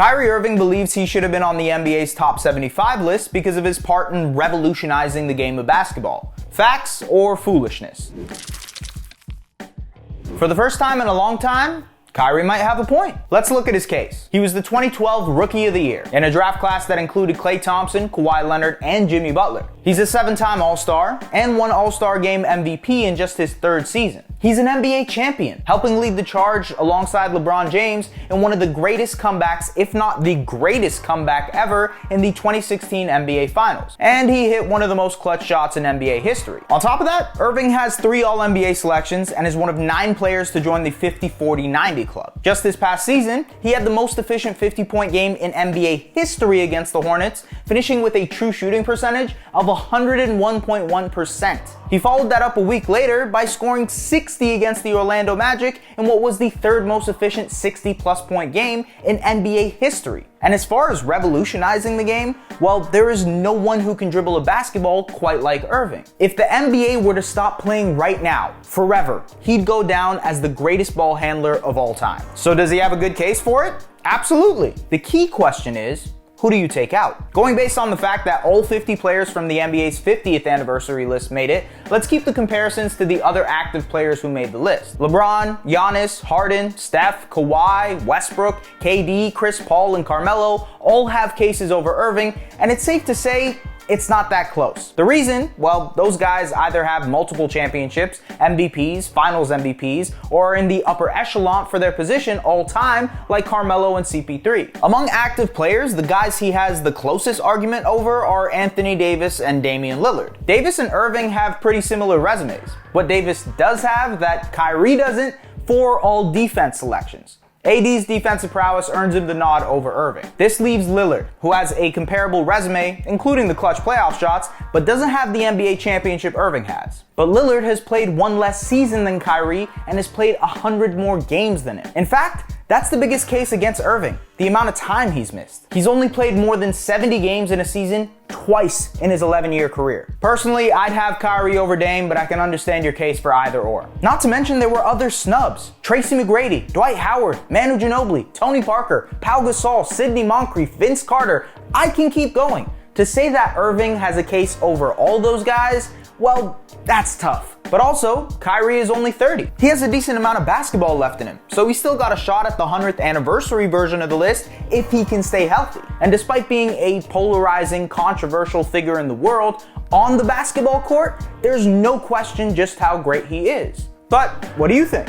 Kyrie Irving believes he should have been on the NBA's top 75 list because of his part in revolutionizing the game of basketball. Facts or foolishness? For the first time in a long time, Kyrie might have a point. Let's look at his case. He was the 2012 Rookie of the Year in a draft class that included Klay Thompson, Kawhi Leonard, and Jimmy Butler. He's a 7-time All-Star and won All-Star Game MVP in just his 3rd season. He's an NBA champion, helping lead the charge alongside LeBron James in one of the greatest comebacks, if not the greatest comeback ever, in the 2016 NBA Finals. And he hit one of the most clutch shots in NBA history. On top of that, Irving has 3 All-NBA selections and is one of 9 players to join the 50-40-90 club. Just this past season, he had the most efficient 50-point game in NBA history against the Hornets, finishing with a true shooting percentage of 101.1%. He followed that up a week later by scoring 60 against the Orlando Magic in what was the 3rd most efficient 60-plus point game in NBA history. And as far as revolutionizing the game, well, there is no one who can dribble a basketball quite like Irving. If the NBA were to stop playing right now, forever, he'd go down as the greatest ball handler of all time. So does he have a good case for it? Absolutely. The key question is, who do you take out? Going based on the fact that all 50 players from the NBA's 50th anniversary list made it, let's keep the comparisons to the other active players who made the list. LeBron, Giannis, Harden, Steph, Kawhi, Westbrook, KD, Chris Paul, and Carmelo all have cases over Irving, and it's safe to say it's not that close. The reason, well, those guys either have multiple championships, MVPs, finals MVPs, or are in the upper echelon for their position all time, like Carmelo and CP3. Among active players, the guys he has the closest argument over are Anthony Davis and Damian Lillard. Davis and Irving have pretty similar resumes. What Davis does have that Kyrie doesn't, 4 all-defense selections. AD's defensive prowess earns him the nod over Irving. This leaves Lillard, who has a comparable resume, including the clutch playoff shots, but doesn't have the NBA championship Irving has. But Lillard has played 1 less season than Kyrie and has played 100 more games than him. In fact, that's the biggest case against Irving, the amount of time he's missed. He's only played more than 70 games in a season twice in his 11-year career. Personally, I'd have Kyrie over Dame, but I can understand your case for either or. Not to mention there were other snubs. Tracy McGrady, Dwight Howard, Manu Ginobili, Tony Parker, Pau Gasol, Sidney Moncrief, Vince Carter. I can keep going. To say that Irving has a case over all those guys, well, that's tough. But also, Kyrie is only 30. He has a decent amount of basketball left in him, so he's still got a shot at the 100th anniversary version of the list if he can stay healthy. And despite being a polarizing, controversial figure in the world, on the basketball court, there's no question just how great he is. But what do you think?